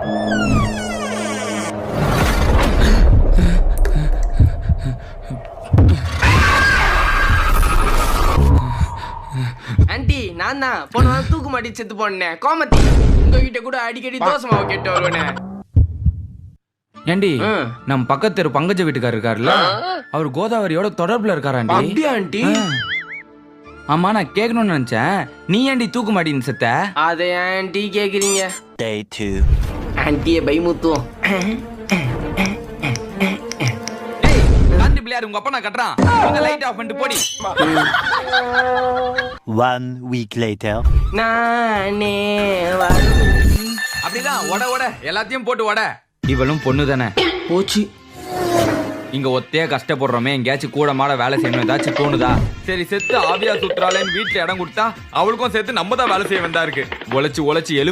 Aunty நான் தான் போன வாரம் தூக்கு மாட்டி செத்து போனேன் கோமத்தி. உங்ககிட்ட கூட அடிக்கடி தோசை மாவு கேட்டு வருவேனே. ஏண்டி நம்ம பக்கத்து தெரு பங்கஜ வீட்டுக்காரர் இருக்காருல்ல, அவர் கோதாவரியோட தொடர்புல இருக்காராண்டி. அப்படியா ஆண்டி? ஆமா, நான் கேட்கணும்னு நினைச்சேன். நீ ஏண்டி தூக்கு மாட்டின்னு செத்த? அதை ஆண்டி கேக்குறீங்க? Day 2. ஆண்டிய பயமுத்துவோம். பிள்ளையார் உங்க அப்பா நான் கட்டுறான். லைட் ஆஃப் பண்ணிட்டு போடி. 1 week later. நானே அப்படிதான் ஒட எல்லாத்தையும் போட்டு ஒட. இவளும் பொண்ணு தானே போச்சு. இங்க ஒத்தையா கஷ்டப்படுறோமே, எங்கேயாச்சும் கூட மாட வேலை செய்யணும் ஏதாச்சும் தோணுதா? சரி செத்து ஆவியா சுற்றுறாளேன்னு வீட்டுல இடம் கொடுத்தா அவளுக்கும் சேர்த்து நம்ம தான் வேலை செய்ய வந்தா இருக்கு. உழைச்சு எலு